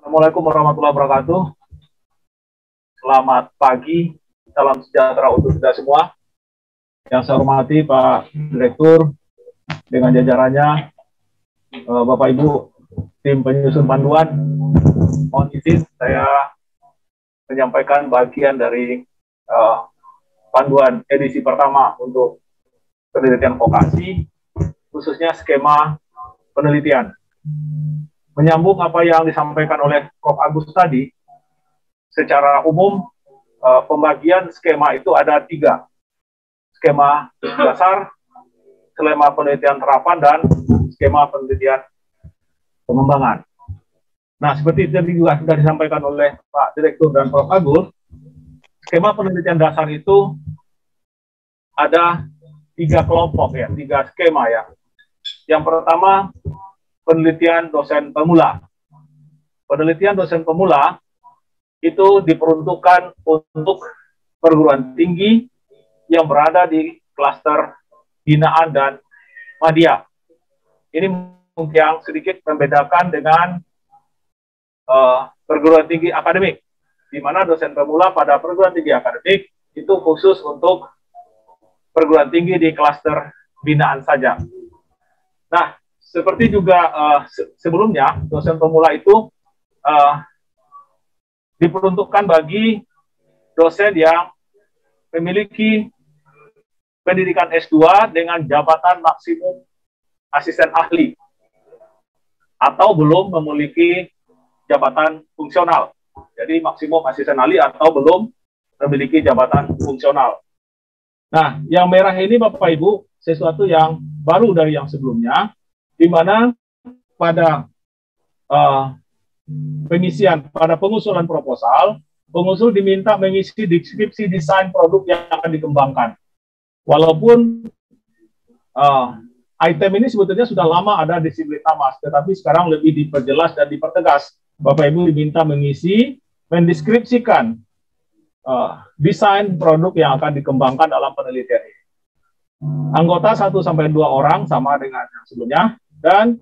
Assalamualaikum warahmatullahi wabarakatuh. Selamat pagi, salam sejahtera untuk kita semua. Yang saya hormati Pak Direktur dengan jajarannya, Bapak Ibu tim penyusun panduan. Mohon izin saya menyampaikan bagian dari panduan edisi pertama untuk penelitian vokasi, khususnya skema penelitian. Menyambung apa yang disampaikan oleh Prof. Agus tadi, secara umum pembagian skema itu ada 3. Skema dasar, skema penelitian terapan, dan skema penelitian pengembangan. Nah, seperti tadi juga sudah disampaikan oleh Pak Direktur dan Prof. Agus, skema penelitian dasar itu ada 3 kelompok ya, 3 skema ya. Yang pertama, penelitian dosen pemula. Penelitian dosen pemula itu diperuntukkan untuk perguruan tinggi yang berada di klaster binaan dan madya. Ini mungkin yang sedikit membedakan dengan perguruan tinggi akademik, di mana dosen pemula pada perguruan tinggi akademik itu khusus untuk perguruan tinggi di klaster binaan saja. Nah, seperti juga sebelumnya, dosen pemula itu diperuntukkan bagi dosen yang memiliki pendidikan S2 dengan jabatan maksimum asisten ahli atau belum memiliki jabatan fungsional. Jadi maksimum asisten ahli atau belum memiliki jabatan fungsional. Nah, yang merah ini Bapak Ibu sesuatu yang baru dari yang sebelumnya, di mana pada pada pengusulan proposal, pengusul diminta mengisi deskripsi desain produk yang akan dikembangkan. Walaupun item ini sebetulnya sudah lama ada di Siblitamas, tetapi sekarang lebih diperjelas dan dipertegas. Bapak Ibu diminta mengisi, mendeskripsikan desain produk yang akan dikembangkan dalam penelitian ini. Anggota 1-2 orang sama dengan yang sebelumnya, dan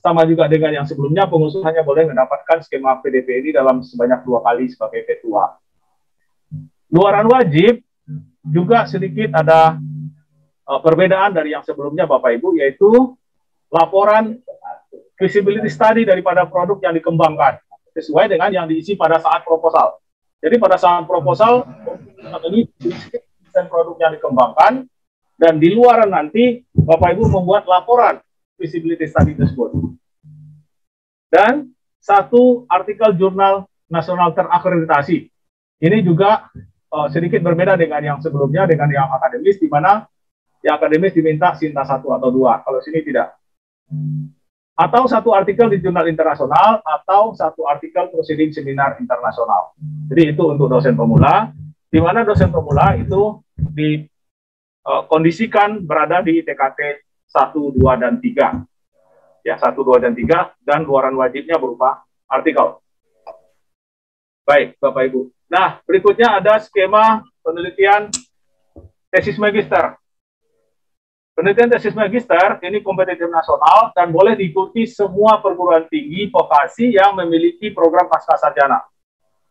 sama juga dengan yang sebelumnya, pengusul hanya boleh mendapatkan skema PDP ini dalam sebanyak 2 kali sebagai ketua. Luaran wajib juga sedikit ada perbedaan dari yang sebelumnya Bapak Ibu, yaitu laporan feasibility study daripada produk yang dikembangkan, sesuai dengan yang diisi pada saat proposal. Jadi pada saat proposal, ini desain produk yang dikembangkan, dan di luaran nanti Bapak Ibu membuat laporan feasibility study tersebut. Dan 1 artikel jurnal nasional terakreditasi. Ini juga sedikit berbeda dengan yang sebelumnya, dengan yang akademis, di mana yang akademis diminta SINTA 1 atau 2, kalau sini tidak. Atau 1 artikel di jurnal internasional, atau 1 artikel proceeding seminar internasional. Jadi itu untuk dosen pemula, di mana dosen pemula itu dikondisikan berada di TKT 1, 2, dan 3. Ya, 1, 2, dan 3, dan luaran wajibnya berupa artikel. Baik, Bapak Ibu. Nah, berikutnya ada skema penelitian tesis magister. Penelitian tesis magister ini kompetitif nasional dan boleh diikuti semua perguruan tinggi vokasi yang memiliki program pascasarjana.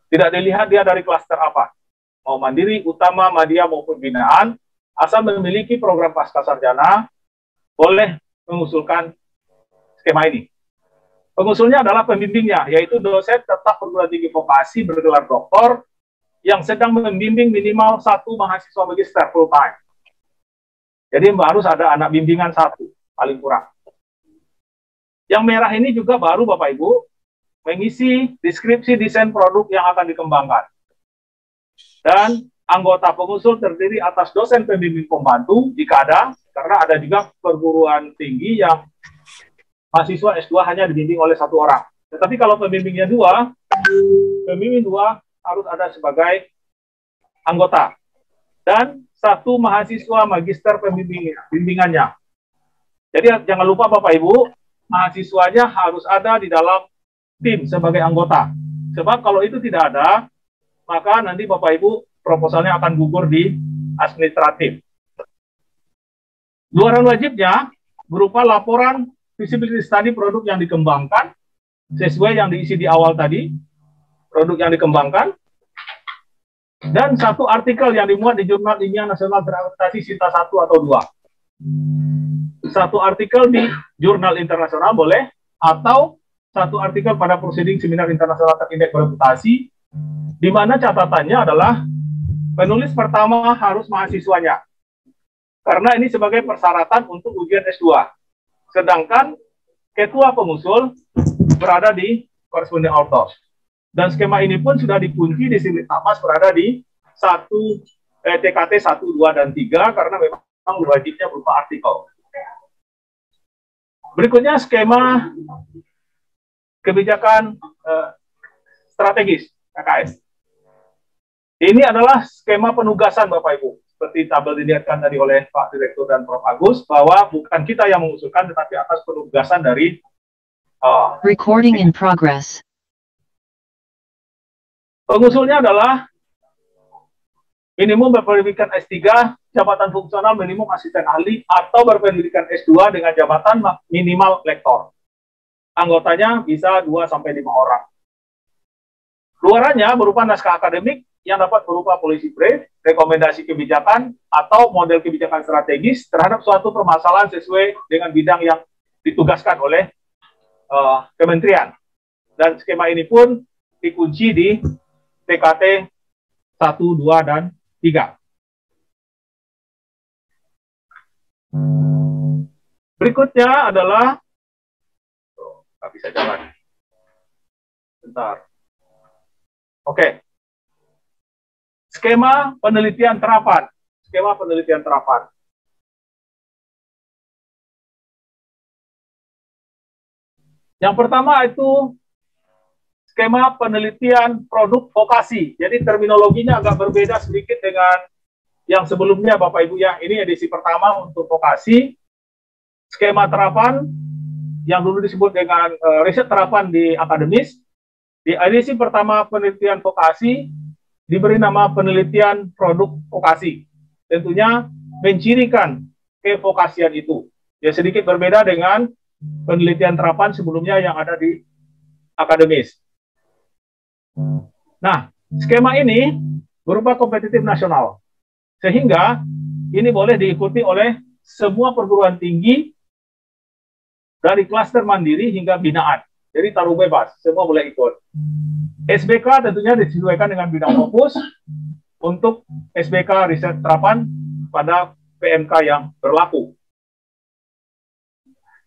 Tidak dilihat dia dari klaster apa, mau mandiri, utama, madya, maupun binaan, asal memiliki program pascasarjana, boleh mengusulkan skema ini. Pengusulnya adalah pembimbingnya, yaitu dosen tetap perguruan tinggi vokasi bergelar doktor yang sedang membimbing minimal 1 mahasiswa magister full time. Jadi harus ada anak bimbingan 1, paling kurang. Yang merah ini juga baru Bapak Ibu, mengisi deskripsi desain produk yang akan dikembangkan. Dan anggota pengusul terdiri atas dosen pembimbing pembantu jika ada, karena ada juga perguruan tinggi yang mahasiswa S2 hanya dibimbing oleh 1 orang. Tetapi kalau pembimbingnya 2, pembimbing 2 harus ada sebagai anggota. Dan 1 mahasiswa magister bimbingannya. Jadi jangan lupa Bapak Ibu, mahasiswanya harus ada di dalam tim sebagai anggota. Sebab kalau itu tidak ada, maka nanti Bapak Ibu proposalnya akan gugur di administratif. Luaran wajibnya berupa laporan feasibility study produk yang dikembangkan sesuai yang diisi di awal tadi, produk yang dikembangkan, dan satu artikel yang dimuat di Jurnal Ilmiah Nasional Terakreditasi SINTA 1 atau 2. Satu artikel di jurnal internasional boleh, atau satu artikel pada proceeding seminar internasional terindeks bereputasi, di mana catatannya adalah penulis pertama harus mahasiswanya. Karena ini sebagai persyaratan untuk ujian S2. Sedangkan ketua pengusul berada di corresponding authors. Dan skema ini pun sudah dikunci di sini Tamas berada di TKT 1, 2, dan 3 karena memang wajibnya berupa artikel. Berikutnya skema kebijakan strategis KKS. Ini adalah skema penugasan Bapak Ibu. Seperti tabel dilihatkan tadi oleh Pak Direktur dan Prof. Agus, bahwa bukan kita yang mengusulkan, tetapi atas penugasan dari recording in progress. Pengusulnya adalah minimum berpendidikan S3, jabatan fungsional minimum asisten ahli, atau berpendidikan S2 dengan jabatan minimal lektor. Anggotanya bisa 2-5 orang. Luarannya berupa naskah akademik yang dapat berupa policy brief, rekomendasi kebijakan, atau model kebijakan strategis terhadap suatu permasalahan sesuai dengan bidang yang ditugaskan oleh kementerian. Dan skema ini pun dikunci di TKT 1, 2, dan 3. Berikutnya adalah nggak bisa jalan. Bentar. Oke. Skema penelitian terapan. Skema penelitian terapan. Yang pertama itu skema penelitian produk vokasi. Jadi terminologinya agak berbeda sedikit dengan yang sebelumnya Bapak Ibu ya. Ini edisi pertama untuk vokasi. Skema terapan yang dulu disebut dengan riset terapan di akademis. Di edisi pertama penelitian vokasi diberi nama penelitian produk vokasi. Tentunya mencirikan kevokasian itu. Ya sedikit berbeda dengan penelitian terapan sebelumnya yang ada di akademis. Nah, skema ini berupa kompetitif nasional. Sehingga ini boleh diikuti oleh semua perguruan tinggi dari klaster mandiri hingga binaan. Jadi tarung bebas, semua boleh ikut. SBK tentunya disesuaikan dengan bidang fokus untuk SBK riset terapan pada PMK yang berlaku.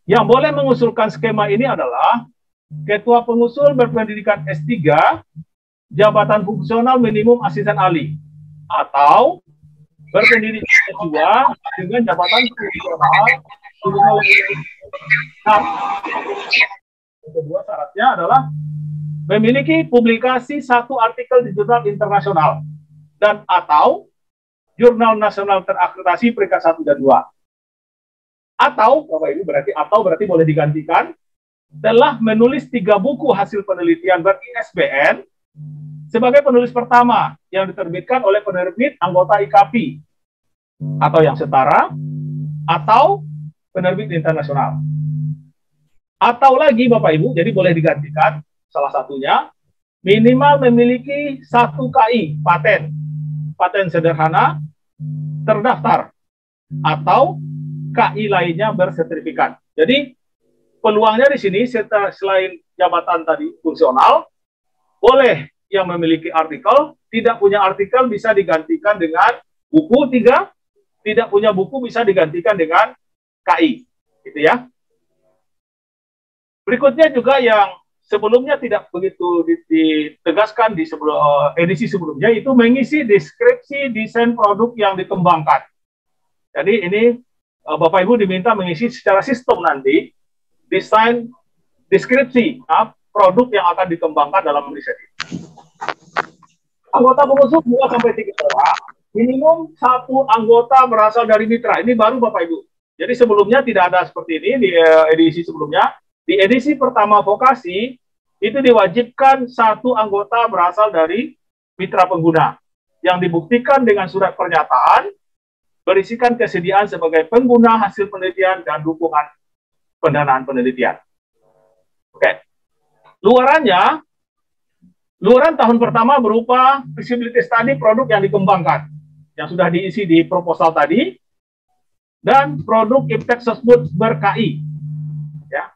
Yang boleh mengusulkan skema ini adalah ketua pengusul berpendidikan S3, jabatan fungsional minimum asisten ahli, atau berpendidikan S2 dengan jabatan fungsional minimum. Nah, kedua syaratnya adalah memiliki publikasi satu artikel di jurnal internasional dan atau jurnal nasional terakreditasi peringkat 1 dan 2. Atau, Bapak Ibu berarti boleh digantikan, telah menulis 3 buku hasil penelitian ber-ISBN sebagai penulis pertama yang diterbitkan oleh penerbit anggota IKAPI atau yang setara atau penerbit internasional. Atau lagi Bapak Ibu, jadi boleh digantikan salah satunya minimal memiliki 1 KI paten sederhana terdaftar atau KI lainnya bersertifikat. Jadi peluangnya di sini selain jabatan tadi fungsional, boleh yang memiliki artikel, tidak punya artikel bisa digantikan dengan buku 3, tidak punya buku bisa digantikan dengan KI, gitu ya. Berikutnya juga yang sebelumnya tidak begitu ditegaskan di edisi sebelumnya, itu mengisi deskripsi desain produk yang dikembangkan. Jadi ini Bapak Ibu diminta mengisi secara sistem nanti desain deskripsi produk yang akan dikembangkan dalam riset ini. Anggota pengusul 2-3 orang, minimum 1 anggota berasal dari mitra. Ini baru Bapak Ibu. Jadi sebelumnya tidak ada seperti ini di edisi sebelumnya. Di edisi pertama vokasi itu diwajibkan 1 anggota berasal dari mitra pengguna yang dibuktikan dengan surat pernyataan berisikan kesediaan sebagai pengguna hasil penelitian dan dukungan pendanaan penelitian. Oke. Luaran tahun pertama berupa feasibility study produk yang dikembangkan, yang sudah diisi di proposal tadi, dan produk impact tersebut ber-KI. Ya.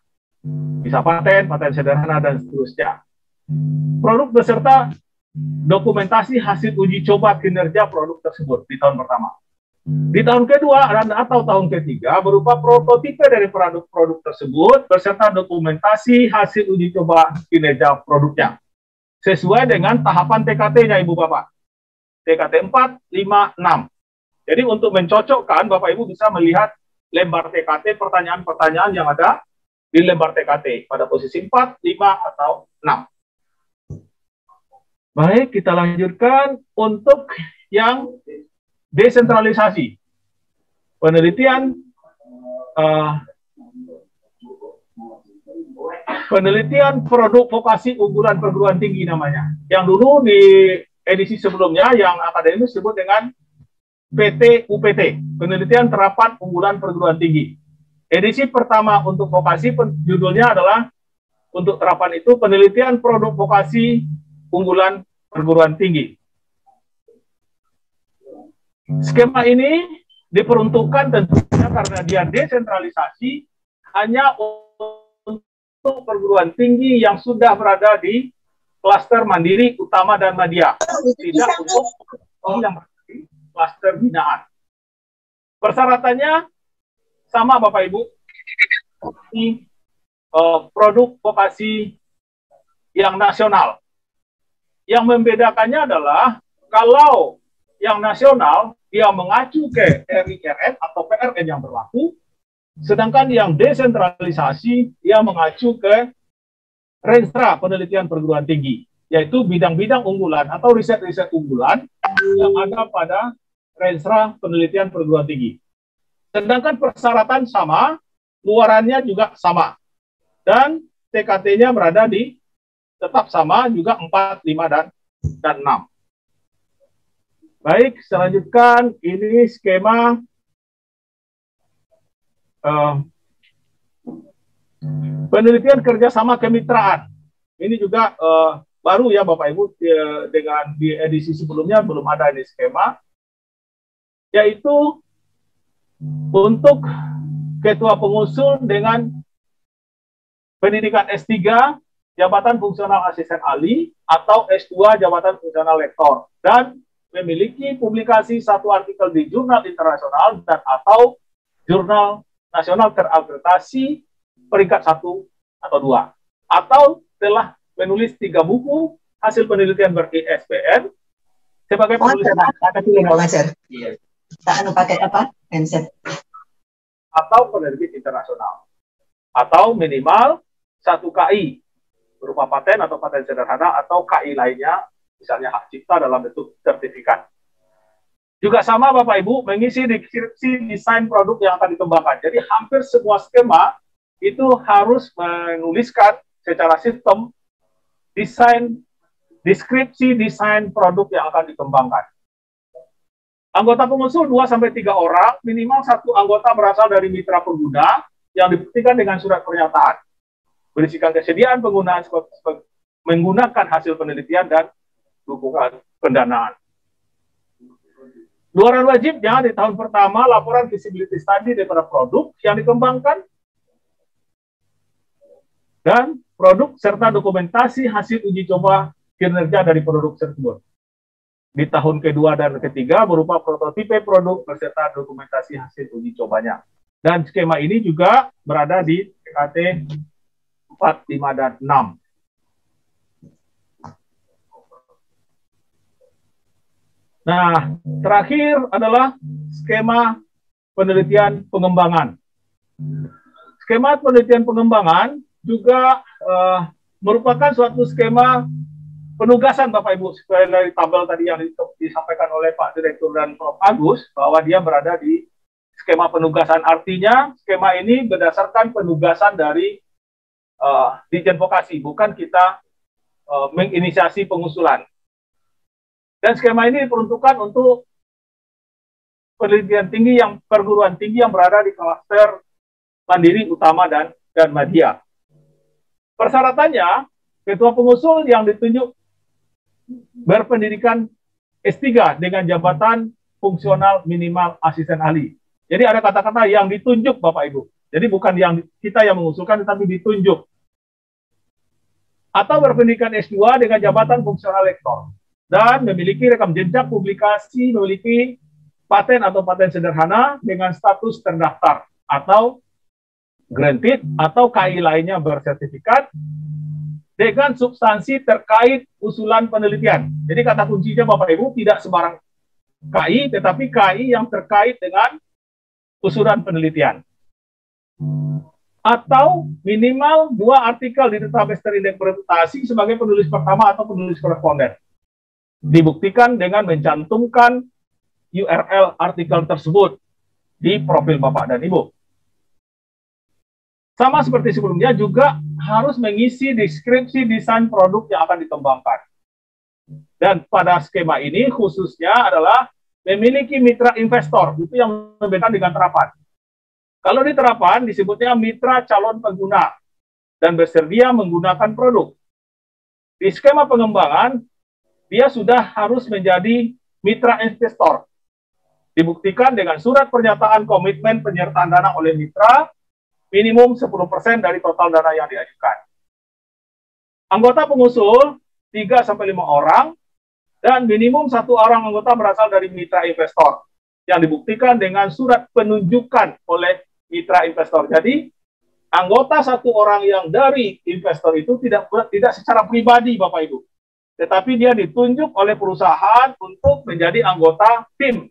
Bisa paten, paten sederhana, dan seterusnya. Produk beserta dokumentasi hasil uji coba kinerja produk tersebut di tahun pertama. Di tahun kedua atau tahun ketiga berupa prototipe dari produk tersebut beserta dokumentasi hasil uji coba kinerja produknya sesuai dengan tahapan TKT-nya Ibu Bapak. TKT 4, 5, 6. Jadi untuk mencocokkan Bapak Ibu bisa melihat lembar TKT, pertanyaan-pertanyaan yang ada di lembar TKT pada posisi 4, 5, atau 6. Baik, kita lanjutkan untuk yang desentralisasi. Penelitian produk vokasi unggulan perguruan tinggi namanya. Yang dulu di edisi sebelumnya yang akademis disebut dengan PT UPT, penelitian terapan unggulan perguruan tinggi. Edisi pertama untuk vokasi judulnya adalah untuk terapan itu penelitian produk vokasi unggulan perguruan tinggi. Skema ini diperuntukkan tentunya karena dia desentralisasi hanya untuk perguruan tinggi yang sudah berada di klaster mandiri, utama, dan madya. Tidak untuk yang berada klaster binaan. Persyaratannya sama Bapak Ibu. Ini produk vokasi yang nasional. Yang membedakannya adalah kalau yang nasional dia mengacu ke RIRN atau PRN yang berlaku, sedangkan yang desentralisasi dia mengacu ke Renstra penelitian perguruan tinggi, yaitu bidang-bidang unggulan atau riset-riset unggulan yang ada pada Renstra penelitian perguruan tinggi. Sedangkan persyaratan sama, luarannya juga sama, dan TKT-nya berada di tetap sama juga 4, 5, dan 6. Baik, selanjutkan ini skema penelitian kerjasama kemitraan. Ini juga baru ya Bapak Ibu, dengan di edisi sebelumnya belum ada ini skema, yaitu untuk ketua pengusul dengan pendidikan S3 jabatan fungsional asisten ahli atau S2 jabatan fungsional lektor dan memiliki publikasi satu artikel di jurnal internasional dan atau jurnal nasional terakreditasi peringkat 1 atau 2, atau telah menulis 3 buku hasil penelitian ber-ISBN sebagai penulis atau penerbit internasional, atau minimal 1 KI berupa paten atau paten sederhana atau KI lainnya, misalnya hak cipta dalam bentuk sertifikat. Juga sama Bapak Ibu mengisi deskripsi desain produk yang akan dikembangkan. Jadi hampir semua skema itu harus menuliskan secara sistem deskripsi desain produk yang akan dikembangkan. Anggota pengusul 2-3 orang, minimal 1 anggota berasal dari mitra pengguna yang dibuktikan dengan surat pernyataan. Berisikan kesediaan penggunaan menggunakan hasil penelitian dan dukungan pendanaan. Luaran wajibnya di tahun pertama laporan feasibility study daripada produk yang dikembangkan dan produk serta dokumentasi hasil uji coba kinerja dari produk tersebut. Di tahun kedua dan ketiga berupa prototipe produk beserta dokumentasi hasil uji cobanya. Dan skema ini juga berada di TKT 4, 5, dan 6. Nah, terakhir adalah skema penelitian pengembangan. Skema penelitian pengembangan juga merupakan suatu skema penugasan Bapak Ibu, sesuai dari tabel tadi yang disampaikan oleh Pak Direktur dan Prof. Agus, bahwa dia berada di skema penugasan. Artinya, skema ini berdasarkan penugasan dari Ditjen Vokasi, bukan kita menginisiasi pengusulan. Dan skema ini diperuntukkan untuk penelitian tinggi perguruan tinggi yang berada di klaster mandiri, utama, dan madya. Persyaratannya ketua pengusul yang ditunjuk berpendidikan S3 dengan jabatan fungsional minimal asisten ahli. Jadi ada kata-kata yang ditunjuk Bapak Ibu. Jadi bukan yang kita yang mengusulkan, tetapi ditunjuk. Atau berpendidikan S2 dengan jabatan fungsional lektor. Dan memiliki rekam jejak publikasi, memiliki paten atau paten sederhana dengan status terdaftar. Atau granted, atau KI lainnya bersertifikat dengan substansi terkait usulan penelitian. Jadi kata kuncinya Bapak Ibu tidak sembarang KI, tetapi KI yang terkait dengan usulan penelitian. Atau minimal 2 artikel di database terindeks bereputasi sebagai penulis pertama atau penulis koresponden. Dibuktikan dengan mencantumkan URL artikel tersebut di profil Bapak dan Ibu. Sama seperti sebelumnya juga harus mengisi deskripsi desain produk yang akan dikembangkan. Dan pada skema ini khususnya adalah memiliki mitra investor, itu yang membedakan dengan terapan. Kalau di terapan disebutnya mitra calon pengguna dan bersedia menggunakan produk. Di skema pengembangan, dia sudah harus menjadi mitra investor. Dibuktikan dengan surat pernyataan komitmen penyertaan dana oleh mitra, minimum 10% dari total dana yang diajukan. Anggota pengusul 3-5 orang, dan minimum 1 orang anggota berasal dari mitra investor yang dibuktikan dengan surat penunjukan oleh mitra investor. Jadi anggota 1 orang yang dari investor itu tidak secara pribadi Bapak Ibu, tetapi dia ditunjuk oleh perusahaan untuk menjadi anggota tim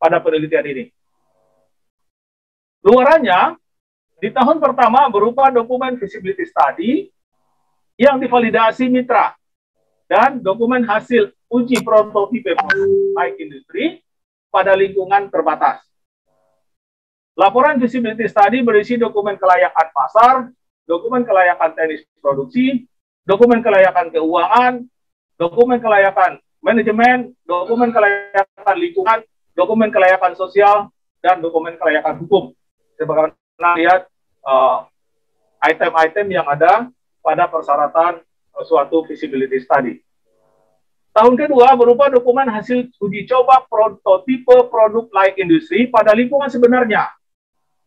pada penelitian ini. Luarannya di tahun pertama berupa dokumen feasibility study yang divalidasi mitra dan dokumen hasil uji prototipe light industry pada lingkungan terbatas. Laporan feasibility study berisi dokumen kelayakan pasar, dokumen kelayakan teknis produksi, dokumen kelayakan keuangan, dokumen kelayakan manajemen, dokumen kelayakan lingkungan, dokumen kelayakan sosial, dan dokumen kelayakan hukum. Sebagaimana lihat item-item yang ada pada persyaratan suatu feasibility study. Tahun kedua berupa dokumen hasil uji coba prototipe produk light industry pada lingkungan sebenarnya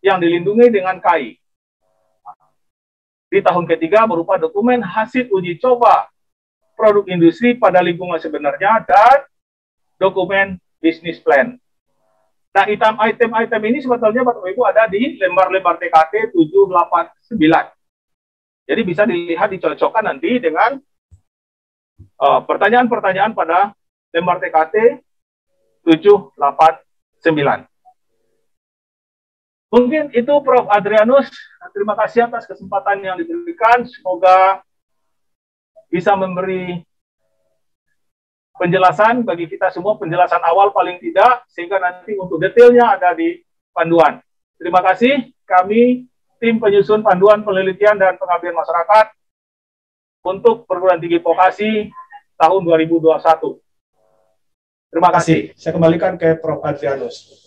yang dilindungi dengan KI. Di tahun ketiga berupa dokumen hasil uji coba produk industri pada lingkungan sebenarnya dan dokumen bisnis plan. Nah, item-item ini sebetulnya Bapak Ibu ada di lembar-lembar TKT 789. Jadi bisa dilihat dicocokkan nanti dengan pertanyaan-pertanyaan pada lembar TKT 789. Mungkin itu Prof. Adrianus. Terima kasih atas kesempatan yang diberikan. Semoga bisa memberi penjelasan bagi kita semua, penjelasan awal paling tidak, sehingga nanti untuk detailnya ada di panduan. Terima kasih. Kami tim penyusun panduan penelitian dan pengabdian masyarakat untuk perguruan tinggi vokasi tahun 2021. Terima kasih. Saya kembalikan ke Prof. Adrianus.